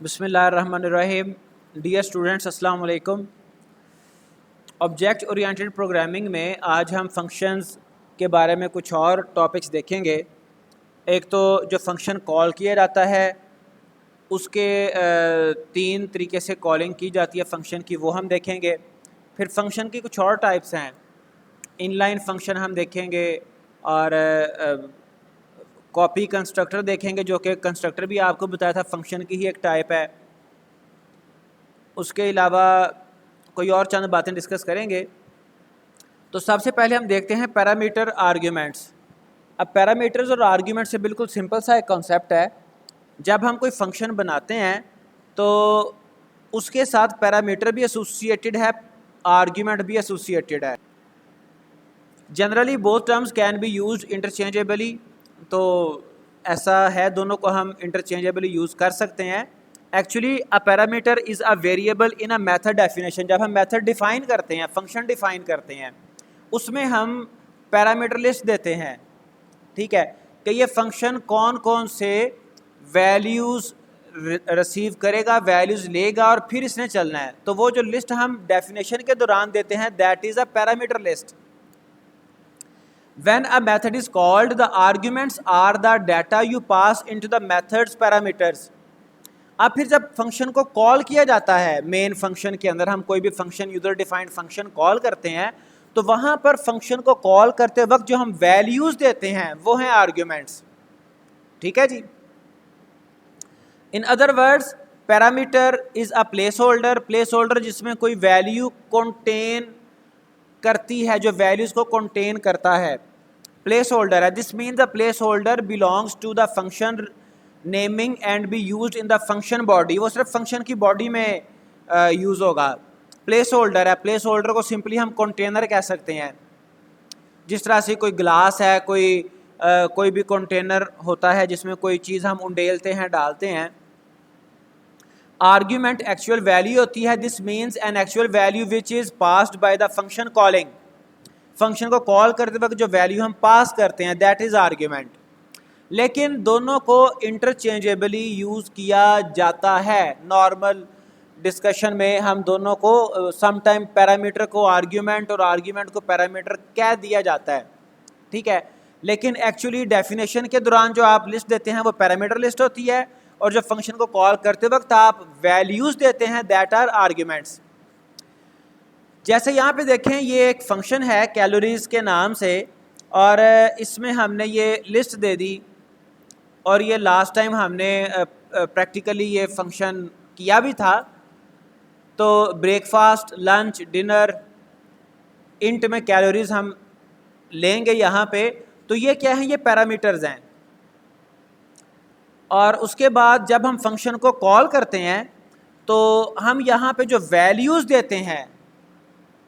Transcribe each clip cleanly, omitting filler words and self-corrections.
बिस्मिल्लाहिर्रहमानिर्रहीम। Dear students, अस्सलाम वालेकुम। ऑब्जेक्ट ओरिएंटेड प्रोग्रामिंग में आज हम फंक्शंस के बारे में कुछ और टॉपिक्स देखेंगे। एक तो जो फंक्शन कॉल किया जाता है उसके तीन तरीके से कॉलिंग की जाती है फंक्शन की, वो हम देखेंगे। फिर फंक्शन की कुछ और टाइप्स हैं, इनलाइन फंक्शन हम देखेंगे और कॉपी कंस्ट्रक्टर देखेंगे, जो कि कंस्ट्रक्टर भी आपको बताया था फंक्शन की ही एक टाइप है। उसके अलावा कोई और चंद बातें डिस्कस करेंगे। तो सबसे पहले हम देखते हैं पैरामीटर आर्ग्यूमेंट्स। अब पैरामीटर्स और आर्ग्यूमेंट से बिल्कुल सिंपल सा एक कॉन्सेप्ट है। जब हम कोई फंक्शन बनाते हैं तो उसके साथ पैरामीटर भी एसोसिएटेड है, आर्ग्यूमेंट भी एसोसिएटेड है। Generally both terms can be used interchangeably, तो ऐसा है, दोनों को हम इंटरचेंजेबली यूज़ कर सकते हैं। Actually a parameter is a variable in a method definition. जब हम मेथड डिफ़ाइन करते हैं, फंक्शन डिफ़ाइन करते हैं, उसमें हम पैरामीटर लिस्ट देते हैं, ठीक है, कि ये फंक्शन कौन कौन से वैल्यूज़ रिसीव करेगा, वैल्यूज़ लेगा और फिर इसने चलना है। तो वो जो लिस्ट हम डेफिनेशन के दौरान देते हैं, that is a parameter list. When a method is called, the arguments are the data you pass into the method's parameters. अब फिर जब फंक्शन को कॉल किया जाता है, मेन फंक्शन के अंदर हम कोई भी function, user defined function call करते हैं, तो वहाँ पर फंक्शन को कॉल करते वक्त जो हम वैल्यूज़ देते हैं वो हैं आर्ग्यूमेंट्स, ठीक है जी। In other words, parameter is a place holder. Place holder जिसमें कोई वैल्यू कंटेन करती है, जो वैल्यूज़ को कंटेन करता है, प्लेस होल्डर है। This means the placeholder belongs to the function naming and be used in the function body. वो सिर्फ फंक्शन की बॉडी में यूज़ होगा। प्लेस होल्डर है। प्लेस होल्डर को सिंपली हम कंटेनर कह सकते हैं। जिस तरह से कोई ग्लास है, कोई भी कंटेनर होता है जिसमें कोई चीज़ हम उंडेलते हैं, डालते हैं। आर्ग्यूमेंट एक्चुअल वैल्यू होती है। This means an actual value which is passed by the function calling. Function को कॉल करते वक्त जो वैल्यू हम पास करते हैं, दैट इज़ आर्ग्यूमेंट। लेकिन दोनों को इंटरचेंजेबली यूज़ किया जाता है। नॉर्मल डिस्कशन में हम दोनों को समटाइम पैरामीटर को आर्ग्यूमेंट और आर्ग्यूमेंट को पैरामीटर कह दिया जाता है, ठीक है। लेकिन एक्चुअली डेफिनेशन के दौरान जो आप लिस्ट देते हैं वो पैरामीटर लिस्ट होती है, और जो फंक्शन को कॉल करते वक्त आप वैल्यूज़ देते हैं, दैट आर आर्ग्यूमेंट्स। जैसे यहाँ पे देखें, ये एक फंक्शन है कैलोरीज के नाम से, और इसमें हमने ये लिस्ट दे दी, और ये लास्ट टाइम हमने प्रैक्टिकली ये फंक्शन किया भी था। तो ब्रेकफास्ट, लंच, डिनर, इंट में कैलोरीज हम लेंगे यहाँ पे। तो ये क्या है, ये पैरामीटर्स हैं। और उसके बाद जब हम फंक्शन को कॉल करते हैं तो हम यहाँ पे जो वैल्यूज़ देते हैं,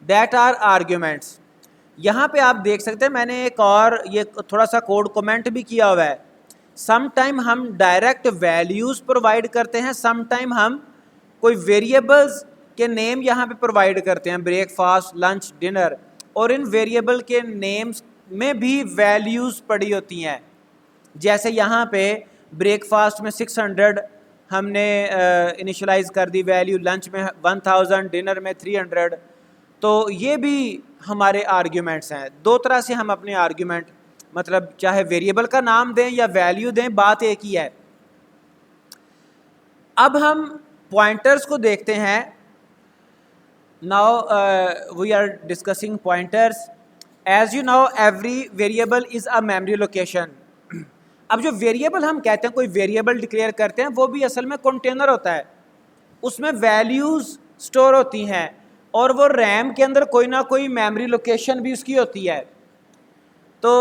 दैट आर आर्ग्यूमेंट्स। यहाँ पे आप देख सकते हैं, मैंने एक और ये थोड़ा सा कोड कमेंट भी किया हुआ है। सम टाइम हम डायरेक्ट वैल्यूज़ प्रोवाइड करते हैं, सम टाइम हम कोई वेरिएबल्स के नेम यहाँ पे प्रोवाइड करते हैं, ब्रेकफास्ट, लंच, डिनर, और इन वेरिएबल के नेम्स में भी वैल्यूज़ पड़ी होती हैं। जैसे यहाँ पे ब्रेकफास्ट में 600 हमने इनिशलाइज कर दी वैल्यू, लंच में 1000, डिनर में 300। तो ये भी हमारे आर्ग्यूमेंट्स हैं। दो तरह से हम अपने आर्ग्यूमेंट, मतलब चाहे वेरिएबल का नाम दें या वैल्यू दें, बात एक ही है। अब हम पॉइंटर्स को देखते हैं। Now we are discussing pointers. As you know, every variable is a memory location. अब जो वेरिएबल हम कहते हैं, कोई वेरिएबल डिक्लेयर करते हैं, वो भी असल में कंटेनर होता है। उसमें वैल्यूज़ स्टोर होती हैं, और वो रैम के अंदर कोई ना कोई मेमोरी लोकेशन भी उसकी होती है। तो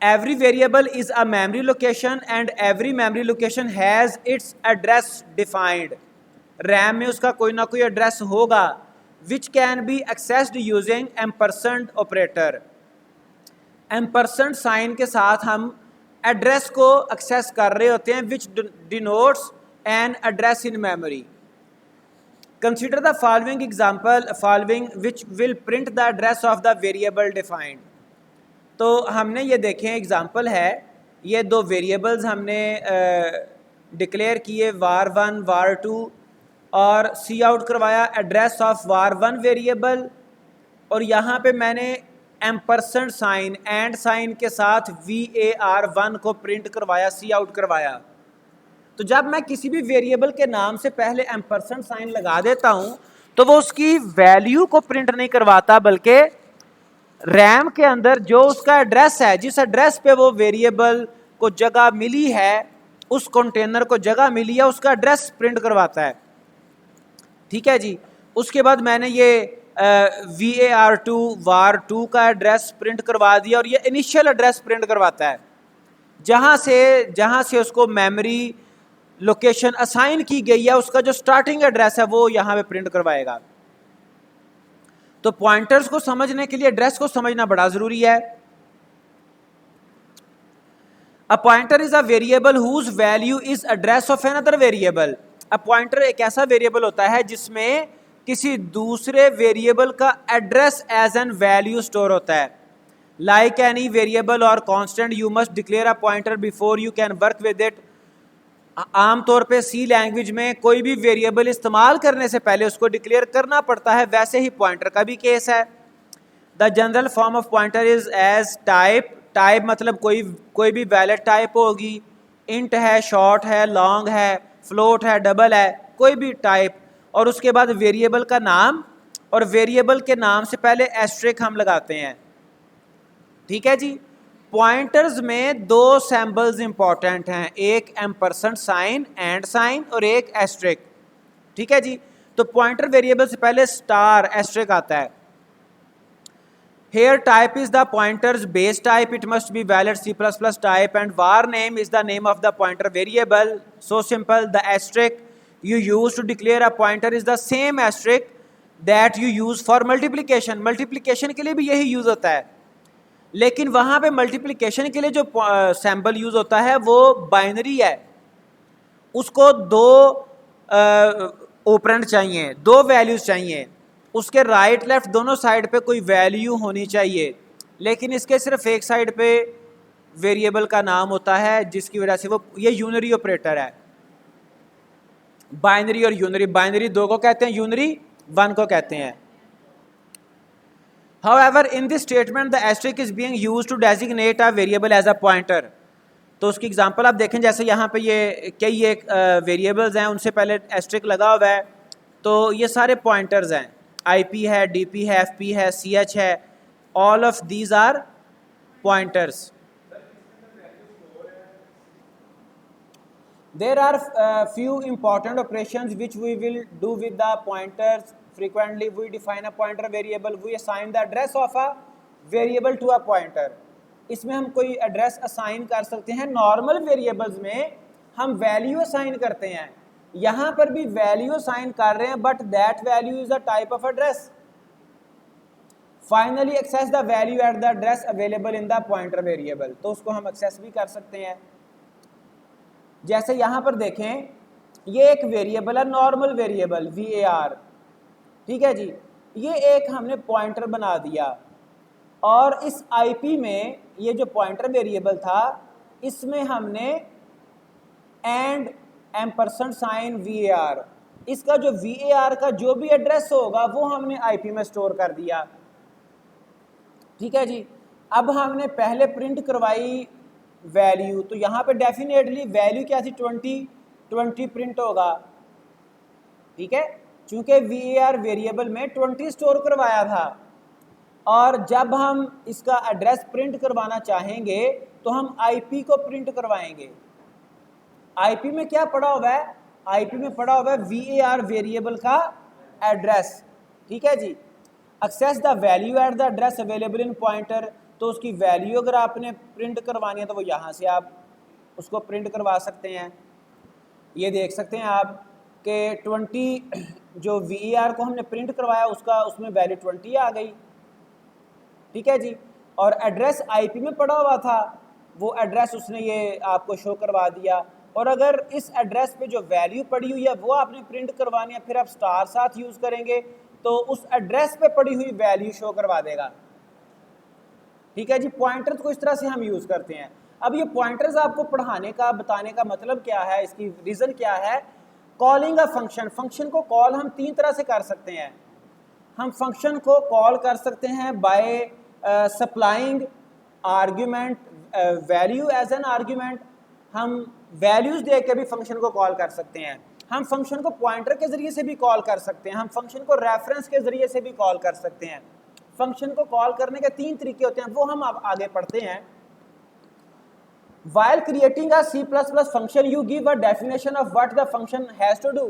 every variable is a memory location and every memory location has its address defined. RAM में उसका कोई ना कोई एड्रेस होगा, which can be accessed using ampersand operator. Ampersand sign के साथ हम एड्रेस को एक्सेस कर रहे होते हैं, विच denotes an address in memory. Consider the following example, following which will print the address of the variable defined. तो हमने ये देखें, एग्जाम्पल है, ये दो वेरिएबल्स हमने डिक्लेयर किए var1 var2 और सी आउट करवाया एड्रेस ऑफ var1 वेरिएबल, और यहाँ पे मैंने एम्परसेंट साइन एंड साइन के साथ var1 को प्रिंट करवाया, सी आउट करवाया। तो जब मैं किसी भी वेरिएबल के नाम से पहले एम्परसेंट साइन लगा देता हूँ तो वो उसकी वैल्यू को प्रिंट नहीं करवाता, बल्कि रैम के अंदर जो उसका एड्रेस है, जिस एड्रेस पे वो वेरिएबल को जगह मिली है, उस कंटेनर को जगह मिली है, उसका एड्रेस प्रिंट करवाता है। ठीक है जी। उसके बाद मैंने ये var2 var2 का एड्रेस प्रिंट करवा दिया, और ये इनिशियल एड्रेस प्रिंट करवाता है जहाँ से उसको मेमोरी लोकेशन असाइन की गई है, उसका जो स्टार्टिंग एड्रेस है वो यहाँ पे प्रिंट करवाएगा। तो पॉइंटर्स को समझने के लिए एड्रेस को समझना बड़ा जरूरी है। A pointer is a variable whose value is address of another variable. A pointer एक ऐसा वेरिएबल होता है जिसमें किसी दूसरे वेरिएबल का address as an value store होता है। Like any variable or constant you must declare a pointer before you can work with it. आमतौर पे सी लैंग्वेज में कोई भी वेरिएबल इस्तेमाल करने से पहले उसको डिक्लेयर करना पड़ता है, वैसे ही पॉइंटर का भी केस है। The general form of pointer is as type. Type मतलब कोई भी वैलिड टाइप होगी, इंट है, शॉर्ट है, लॉन्ग है, फ्लोट है, डबल है, कोई भी टाइप। और उसके बाद वेरिएबल का नाम, और वेरिएबल के नाम से पहले एस्ट्रिक हम लगाते हैं। ठीक है जी। पॉइंटर्स में दो सैम्बल्स इंपॉर्टेंट हैं, एक एम्परसेंट साइन एंड साइन और एक एस्ट्रिक। ठीक है जी। तो पॉइंटर वेरिएबल से पहले स्टार एस्ट्रिक आता है। Here type is the pointer's base type. It must be valid C++ type, and var name is the name of the pointer variable. So simple. The asterisk you use to declare a pointer is the same asterisk that you use for multiplication. Multiplication के लिए भी यही use होता है, लेकिन वहाँ पे multiplication के लिए जो सैम्बल यूज होता है वो बाइनरी है। उसको दो ऑपरेंड चाहिए, दो वैल्यूज चाहिए, उसके राइट लेफ्ट दोनों साइड पे कोई वैल्यू होनी चाहिए, लेकिन इसके सिर्फ एक साइड पे वेरिएबल का नाम होता है, जिसकी वजह से वो ये यूनरी ऑपरेटर है। बाइनरी और यूनरी, बाइनरी दो को कहते हैं, यूनरी वन को कहते हैं। However, in this statement the asterisk is being used to designate a variable as a pointer. तो उसकी एग्जांपल आप देखें, जैसे यहाँ पे ये कई एक वेरिएबल्स हैं, उनसे पहले एस्ट्रिक लगा हुआ है, तो ये सारे पॉइंटर्स हैं। IP है, DP है, FP है, CH है, all of these are pointers. There are few important operations which we will do with the pointers. Frequently we define a pointer variable, we assign the address of a variable to a pointer. इसमें हम कोई address assign कर सकते हैं। Normal variables में हम value assign करते हैं, यहाँ पर भी वैल्यू असाइन कर रहे हैं, but that value is a type of address. Finally access the value at the address available in the pointer variable, तो उसको हम एक्सेस भी कर सकते हैं। जैसे यहाँ पर देखें, ये एक वेरिएबल है, नॉर्मल वेरिएबल var, ठीक है जी। ये एक हमने पॉइंटर बना दिया, और इस IP में ये जो पॉइंटर वेरिएबल था, इसमें हमने एंड एम्परसेंट साइन var, इसका जो var का जो भी एड्रेस होगा वो हमने IP में स्टोर कर दिया। ठीक है जी। अब हमने पहले प्रिंट करवाई वैल्यू, तो यहाँ पे डेफिनेटली वैल्यू क्या थी, 20 प्रिंट होगा। ठीक है, चूंकि var वेरिएबल में 20 स्टोर करवाया था, और जब हम इसका एड्रेस प्रिंट करवाना चाहेंगे तो हम IP को प्रिंट करवाएंगे। IP में क्या पड़ा हुआ है, IP में पड़ा हुआ है var वेरिएबल का एड्रेस। ठीक है जी। Access the value at the address available in pointer, तो उसकी वैल्यू अगर आपने प्रिंट करवानी है तो वो यहाँ से आप उसको प्रिंट करवा सकते हैं। ये देख सकते हैं आप कि 20 जो var को हमने प्रिंट करवाया उसमें वैल्यू 20 आ गई। ठीक है जी। और एड्रेस IP में पड़ा हुआ था, वो एड्रेस उसने ये आपको शो करवा दिया। और अगर इस एड्रेस पे जो वैल्यू पड़ी हुई है वो आपने प्रिंट करवानी है, फिर आप स्टार साथ यूज़ करेंगे तो उस एड्रेस पे पड़ी हुई वैल्यू शो करवा देगा। ठीक है जी। पॉइंटर्स को इस तरह से हम यूज़ करते हैं। अब ये पॉइंटर्स आपको पढ़ाने का बताने का मतलब क्या है, इसकी रीज़न क्या है? कॉलिंग अ फंक्शन, फंक्शन को कॉल हम 3 तरह से कर सकते हैं। हम फंक्शन को कॉल कर सकते हैं by supplying argument value as an argument, हम वैल्यूज दे के भी फंक्शन को कॉल कर सकते हैं। हम फंक्शन को पॉइंटर के जरिए से भी कॉल कर सकते हैं, हम फंक्शन को रेफरेंस के जरिए से भी कॉल कर सकते हैं। फंक्शन को कॉल करने के 3 तरीके होते हैं, वो हम अब आगे पढ़ते हैं। While creating a C++ function, you give a definition of what the function has to do.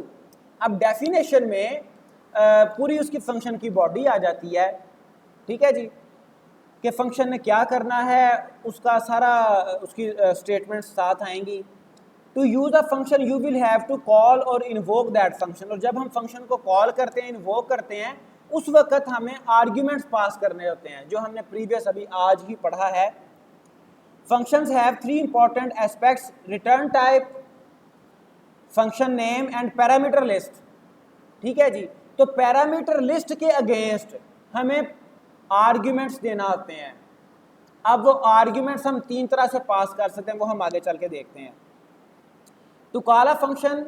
अब definition में पूरी उसकी फंक्शन की बॉडी आ जाती है, ठीक है जी, कि फंक्शन ने क्या करना है, उसका सारा उसकी स्टेटमेंट्स साथ आएंगी। To use a function you will have to call or invoke that function, और जब हम फंक्शन को कॉल करते हैं, इन्वोक करते हैं, उस वक्त हमें आर्ग्यूमेंट्स पास करने होते हैं, जो हमने प्रीवियस अभी आज ही पढ़ा है। Functions have 3 important aspects: return type, function name and parameter list। ठीक है जी, तो पैरामीटर लिस्ट के अगेंस्ट हमें आर्ग्यूमेंट्स देना होते हैं। अब वो आर्ग्यूमेंट्स हम 3 तरह से पास कर सकते हैं, वो हम आगे चल के देखते हैं। To call a function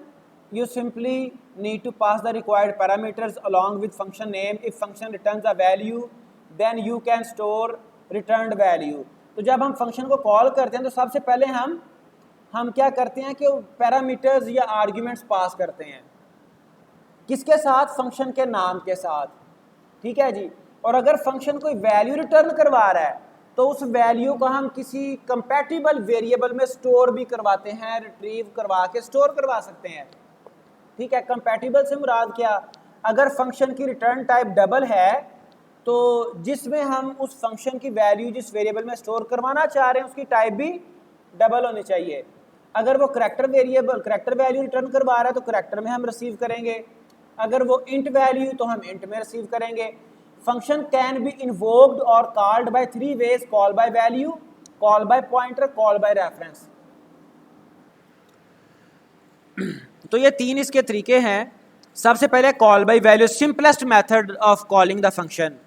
you simply need to pass the required parameters along with function name. If function returns a value then you can store returned value। तो जब हम फंक्शन को कॉल करते हैं तो सबसे पहले हम क्या करते हैं कि पैरामीटर्स या आर्ग्यूमेंट्स पास करते हैं, किसके साथ? फंक्शन के नाम के साथ, ठीक है जी। और अगर फंक्शन कोई वैल्यू रिटर्न करवा रहा है तो उस वैल्यू को हम किसी कंपैटिबल वेरिएबल में स्टोर भी करवाते हैं, रिट्रीव करवा के स्टोर करवा सकते हैं, ठीक है। कंपैटिबल से मुराद क्या? अगर फंक्शन की रिटर्न टाइप डबल है तो जिसमें हम उस फंक्शन की वैल्यू जिस वेरिएबल में स्टोर करवाना चाह रहे हैं उसकी टाइप भी डबल होनी चाहिए। अगर वो करैक्टर वैल्यू रिटर्न करवा रहा है तो करैक्टर में हम रिसीव करेंगे, अगर वो इंट वैल्यू तो हम इंट में रिसीव करेंगे। Function can be invoked or called by 3 ways: call by value, call by pointer, call by reference. तो ये 3 इसके तरीके हैं। सबसे पहले call by value, simplest method of calling the function.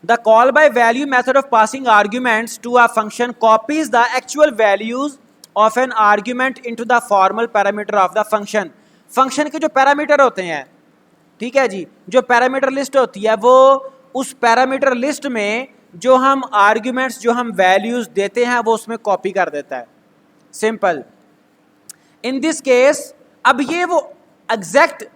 The call by value method of passing arguments to a function copies the actual values of an argument into the formal parameter of the function। Function के जो parameter होते हैं, ठीक है जी, जो parameter list होती है वो उस पैरामीटर लिस्ट में जो हम आर्ग्यूमेंट्स, जो हम वैल्यूज देते हैं वो उसमें कॉपी कर देता है। सिंपल। इन दिस केस अब ये वो एग्जैक्ट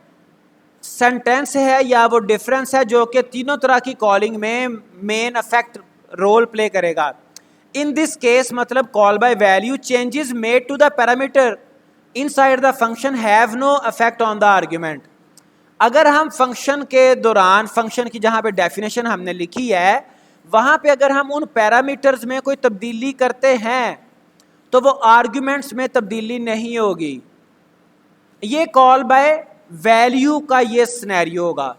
सेंटेंस है या वो डिफरेंस है जो कि तीनों तरह की कॉलिंग में मेन अफेक्ट रोल प्ले करेगा। इन दिस केस मतलब call by value changes made to the parameter inside the function have no affect on the argument. अगर हम फंक्शन के दौरान, फंक्शन की जहां पे डेफिनेशन हमने लिखी है वहां पे अगर हम उन पैरामीटर्स में कोई तब्दीली करते हैं तो वो आर्ग्यूमेंट्स में तब्दीली नहीं होगी। ये कॉल बाय वैल्यू का ये सिनेरियो होगा।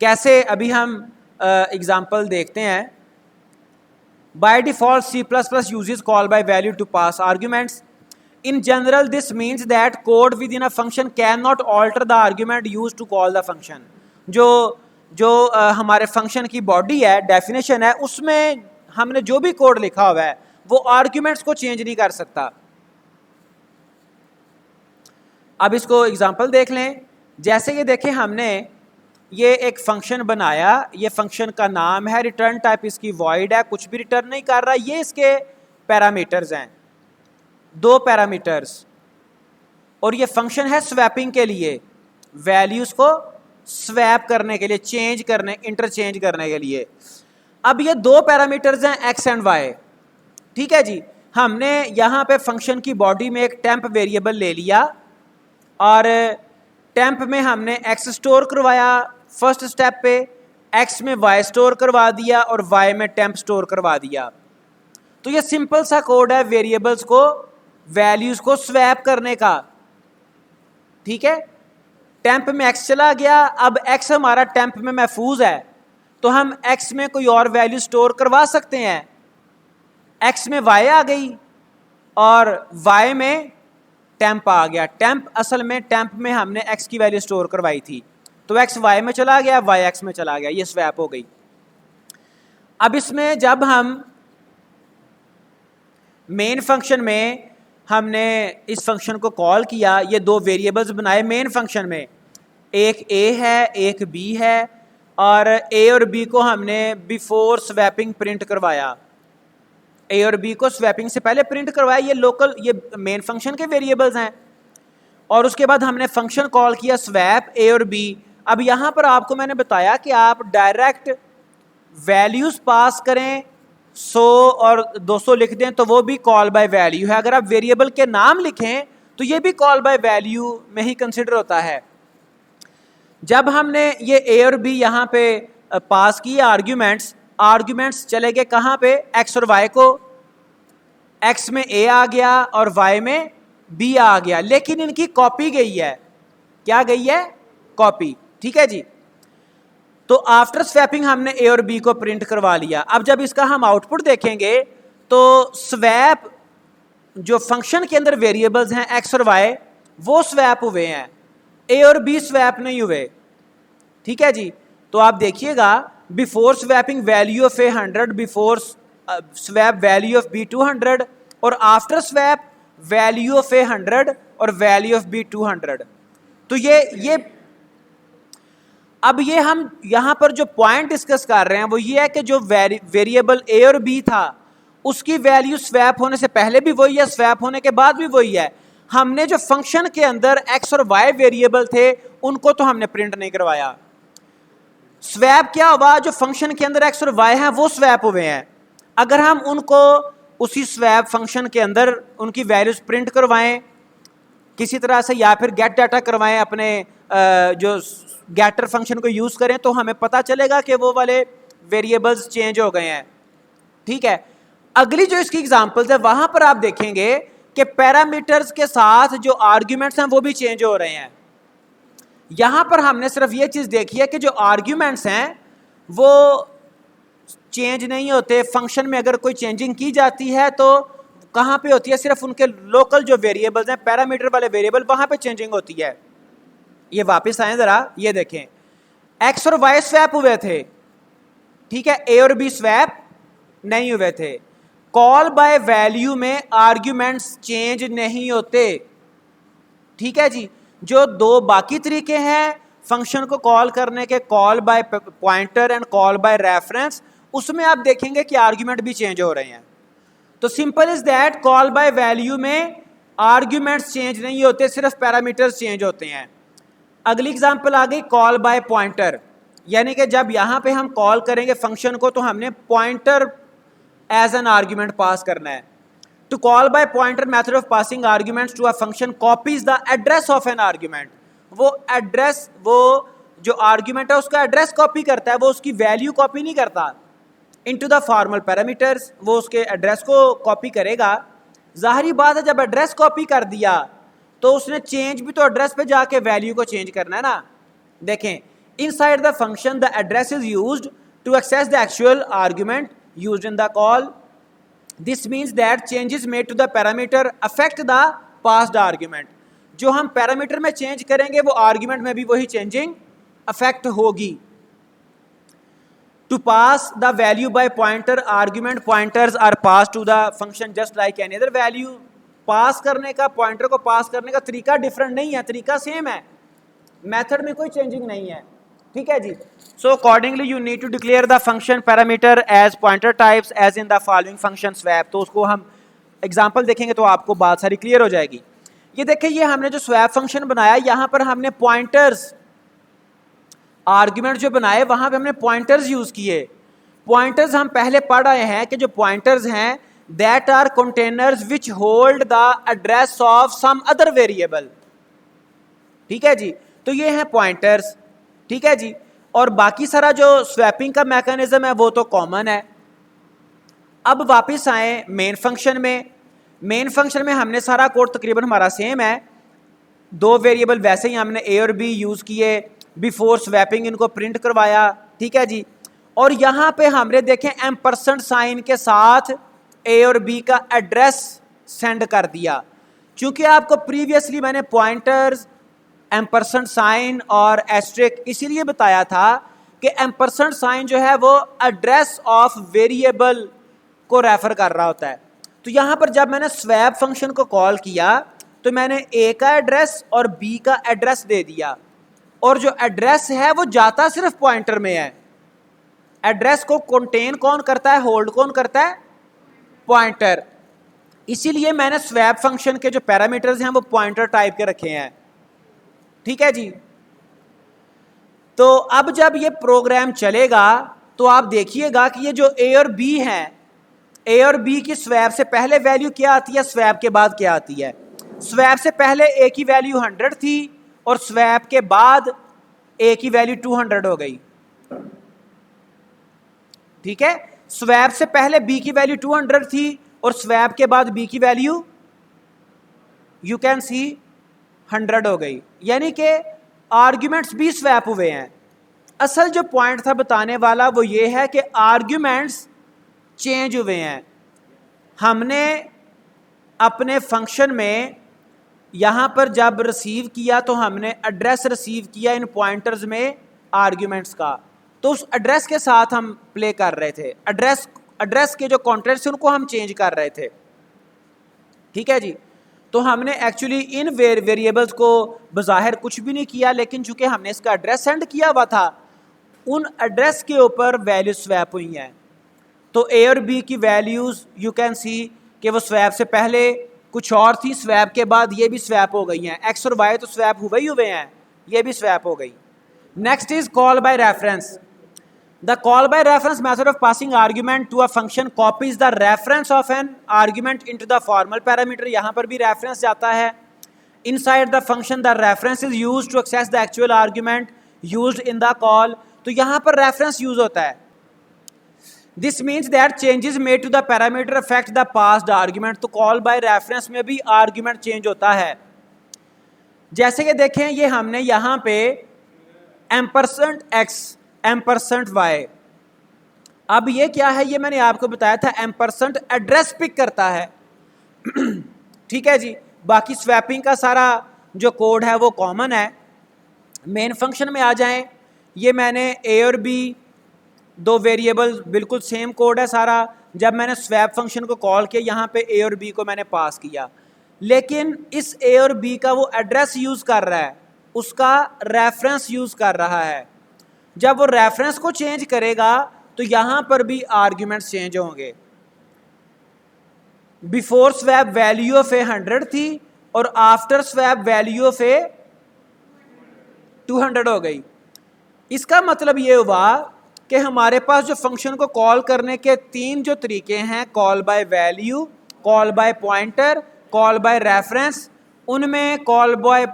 कैसे? अभी हम एग्जांपल देखते हैं। By default C++ uses call by value to pass arguments. In general this means that code within a function can not alter the argument use to call the function. जो हमारे function की body है, definition है, उसमें हमने जो भी code लिखा हुआ है वो आर्ग्यूमेंट्स को चेंज नहीं कर सकता। अब इसको एग्जांपल देख लें। जैसे ये देखें, हमने ये एक फंक्शन बनाया, ये फंक्शन का नाम है, रिटर्न टाइप इसकी वॉइड है, कुछ भी रिटर्न नहीं कर रहा। ये इसके पैरामीटर्स हैं, 2 पैरामीटर्स, और ये फंक्शन है स्वैपिंग के लिए, वैल्यूज को स्वैप करने के लिए, चेंज करने, इंटरचेंज करने के लिए। अब ये 2 पैरामीटर्स हैं x एंड y, ठीक है जी। हमने यहाँ पे फंक्शन की बॉडी में एक टेम्प वेरिएबल ले लिया और टेम्प में हमने x स्टोर करवाया फर्स्ट स्टेप पे, x में y स्टोर करवा दिया और y में टेम्प स्टोर करवा दिया। तो ये सिंपल सा कोड है वेरिएबल्स को, वैल्यूज को स्वैप करने का, ठीक है। टेम्प में x चला गया, अब x हमारा टेम्प में महफूज है तो हम x में कोई और वैल्यू स्टोर करवा सकते हैं। x में y आ गई और y में टेम्प आ गया। टेम्प असल में टेम्प में हमने x की वैल्यू स्टोर करवाई थी, तो x y में चला गया, y x में चला गया, ये स्वैप हो गई। अब इसमें जब हम मेन फंक्शन में हमने इस फंक्शन को कॉल किया, ये दो वेरिएबल्स बनाए मेन फंक्शन में, एक a है एक b है, और a और b को हमने बिफोर स्वैपिंग प्रिंट करवाया। a और b को स्वैपिंग से पहले प्रिंट करवाया, ये लोकल, ये मेन फंक्शन के वेरिएबल्स हैं। और उसके बाद हमने फंक्शन कॉल किया स्वैप a और b। अब यहाँ पर आपको मैंने बताया कि आप डायरेक्ट वैल्यूज पास करें, 100 और 200 लिख दें तो वो भी कॉल बाय वैल्यू है। अगर आप वेरिएबल के नाम लिखें तो ये भी कॉल बाय वैल्यू में ही कंसिडर होता है। जब हमने ये a और b यहाँ पे पास किए आर्ग्यूमेंट्स चले गए कहाँ पे, x और y को, x में a आ गया और y में b आ गया, लेकिन इनकी कॉपी गई है। क्या गई है? कॉपी। ठीक है जी। तो आफ्टर स्वैपिंग हमने a और b को प्रिंट करवा लिया। अब जब इसका हम आउटपुट देखेंगे तो स्वैप जो फंक्शन के अंदर वेरिएबल्स हैं x और y वो स्वैप हुए हैं, a और b स्वैप नहीं हुए। ठीक है जी। तो आप देखिएगा, before swapping value of a 100, before swap value of b 200, और after swap value of a 100 और वैल्यू ऑफ b 200। तो ये अब ये हम यहां पर जो पॉइंट डिस्कस कर रहे हैं वो ये है कि जो वेरिएबल a और b था उसकी वैल्यू स्वैप होने से पहले भी वही है, स्वैप होने के बाद भी वही है। हमने जो फंक्शन के अंदर x और y वेरिएबल थे उनको तो हमने प्रिंट नहीं करवाया। स्वैप क्या हुआ? जो फंक्शन के अंदर x और y हैं वो स्वैप हुए हैं। अगर हम उनको उसी स्वैप फंक्शन के अंदर उनकी वैल्यूज प्रिंट करवाएं किसी तरह से, या फिर गेट डाटा करवाएं अपने जो गेटर फंक्शन को यूज करें, तो हमें पता चलेगा कि वो वाले वेरिएबल्स चेंज हो गए हैं। ठीक है। अगली जो इसकी एग्जांपल्स है वहां पर आप देखेंगे कि पैरामीटर्स के साथ जो आर्ग्यूमेंट्स हैं वो भी चेंज हो रहे हैं। यहां पर हमने सिर्फ ये चीज देखी है कि जो आर्ग्यूमेंट्स हैं वो चेंज नहीं होते। फंक्शन में अगर कोई चेंजिंग की जाती है तो कहां पे होती है? सिर्फ उनके लोकल जो वेरिएबल्स हैं, पैरामीटर वाले वेरिएबल, वहां पे चेंजिंग होती है। ये वापस आए जरा, ये देखें, x और y स्वैप हुए थे। ठीक है। a और b स्वैप नहीं हुए थे। कॉल बाय वैल्यू में आर्ग्यूमेंट्स चेंज नहीं होते। ठीक है जी। जो दो बाकी तरीके हैं फंक्शन को कॉल करने के, call by pointer and call by reference, उसमें आप देखेंगे कि आर्ग्यूमेंट भी चेंज हो रहे हैं। तो simple is that, call by value में आर्ग्यूमेंट्स चेंज नहीं होते, सिर्फ पैरामीटर्स चेंज होते हैं। अगली एग्जांपल आ गई कॉल बाय पॉइंटर, यानी कि जब यहां पे हम कॉल करेंगे फंक्शन को तो हमने pointer as an argument pass करना है। To call by pointer method of passing arguments to a function copies the address of an argument. वो एड्रेस, वो जो आर्ग्यूमेंट है उसका एड्रेस कॉपी करता है, वो उसकी वैल्यू कॉपी नहीं करता। इनटू द फॉर्मल पैरामीटर्स, वो उसके एड्रेस को कॉपी करेगा। जाहिर बात है जब एड्रेस कॉपी कर दिया तो उसने चेंज भी तो एड्रेस पे जाके वैल्यू को चेंज करना है ना। देखें, inside the function the address is used to access the actual argument used in the call. This means that changes made to the parameter affect the passed argument. जो हम parameter में change करेंगे वो argument में भी वही changing affect होगी। To pass the value by pointer, argument pointers are passed to the function just like any other value। पास करने का, पॉइंटर को पास करने का तरीका डिफरेंट नहीं है, तरीका सेम है, मेथड में कोई चेंजिंग नहीं है। ठीक है जी। So accordingly you need to declare the function parameter as pointer types as in the following function swap. तो उसको हम एग्जांपल देखेंगे तो आपको बात सारी क्लियर हो जाएगी। ये देखिए, ये हमने जो स्वैप फंक्शन बनाया यहां पर हमने पॉइंटर्स, आर्ग्यूमेंट जो बनाए वहां पे हमने पॉइंटर्स यूज किए। पॉइंटर्स हम पहले पढ़ रहे हैं कि जो पॉइंटर्स हैं that are containers which hold the address of some other variable. ठीक है जी। तो ये हैं पॉइंटर्स। ठीक है जी। और बाकी सारा जो स्वैपिंग का मैकेनिज्म है वो तो कॉमन है। अब वापस आए मेन फंक्शन में। मेन फंक्शन में हमने सारा कोड तकरीबन हमारा सेम है। दो वेरिएबल वैसे ही हमने a और b यूज किए, बिफोर स्वैपिंग इनको प्रिंट करवाया। ठीक है जी। और यहां पे हमने देखें एम्परसेंड साइन के साथ a और b का एड्रेस सेंड कर दिया। क्योंकि आपको प्रीवियसली मैंने पॉइंटर्स, एम्परसेंड साइन और एस्ट्रिक इसीलिए बताया था कि एम्परसेंड साइन जो है वो एड्रेस ऑफ वेरिएबल को रेफर कर रहा होता है। तो यहाँ पर जब मैंने स्वैप फंक्शन को कॉल किया तो मैंने ए का एड्रेस और बी का एड्रेस दे दिया, और जो एड्रेस है वो जाता सिर्फ पॉइंटर में है। एड्रेस को कंटेन कौन करता है, होल्ड कौन करता है, पॉइंटर। इसीलिए मैंने स्वैप फंक्शन के जो पैरामीटर्स हैं वो पॉइंटर टाइप के रखे हैं। ठीक है जी। तो अब जब ये प्रोग्राम चलेगा तो आप देखिएगा कि ये जो ए और बी हैं, ए और बी की स्वैप से पहले वैल्यू क्या आती है, स्वैप के बाद क्या आती है। स्वैप से पहले ए की वैल्यू 100 थी और स्वैप के बाद ए की वैल्यू 200 हो गई। ठीक है, स्वैप से पहले बी की वैल्यू 200 थी और स्वैप के बाद बी की वैल्यू यू कैन सी 100 हो गई, यानी कि आर्ग्यूमेंट्स भी स्वैप हुए हैं। असल जो पॉइंट था बताने वाला वो ये है कि आर्ग्यूमेंट्स चेंज हुए हैं। हमने अपने फंक्शन में यहाँ पर जब रिसीव किया तो हमने एड्रेस रिसीव किया इन पॉइंटर्स में आर्ग्यूमेंट्स का, तो उस एड्रेस के साथ हम प्ले कर रहे थे। एड्रेस के जो कॉन्टेंट्स उनको हम चेंज कर रहे थे। ठीक है जी। तो हमने एक्चुअली इन वेरिएबल्स को बज़ाहिर कुछ भी नहीं किया, लेकिन चूंकि हमने इसका एड्रेस सेंड किया हुआ था, उन एड्रेस के ऊपर वैल्यू स्वैप हुई हैं। तो ए और बी की वैल्यूज़ यू कैन सी कि वो स्वैप से पहले कुछ और थी, स्वैप के बाद ये भी स्वैप हो गई हैं। एक्स और वाई तो स्वैप हुए हैं, ये भी स्वैप हो गई। Next is call by reference. The call by reference method of passing argument to a function copies the reference of an argument into the formal parameter। यहाँ पर भी reference जाता है। Inside the function the reference is used to access the actual argument used in the call। तो यहाँ पर reference use होता है। This means that changes made to the parameter affect the passed argument। तो call by reference में भी argument change होता है। जैसे कि देखें, ये हमने यहाँ पे %x %y, अब ये क्या है, ये मैंने आपको बताया था एम्परसेंट एड्रेस पिक करता है। ठीक है जी। बाकी स्वैपिंग का सारा जो कोड है वो कॉमन है। मेन फंक्शन में आ जाएं, ये मैंने ए और बी दो वेरिएबल बिल्कुल सेम कोड है सारा। जब मैंने स्वैप फंक्शन को कॉल किया, यहाँ पे ए और बी को मैंने पास किया, लेकिन इस ए और बी का वो एड्रेस यूज़ कर रहा है, उसका रेफरेंस यूज़ कर रहा है। जब वो रेफरेंस को चेंज करेगा तो यहां पर भी आर्ग्यूमेंट्स चेंज होंगे। बिफोर स्वैप वैल्यू ऑफ ए 100 थी और आफ्टर स्वैप वैल्यू ऑफ ए 200 हो गई। इसका मतलब ये हुआ कि हमारे पास जो फंक्शन को कॉल करने के तीन जो तरीके हैं, call by value, call by pointer, call by reference, उनमें कॉल बाय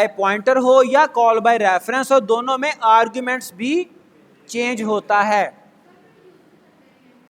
पॉइंटर हो या कॉल बाय रेफरेंस हो, दोनों में आर्ग्यूमेंट्स भी चेंज होता है।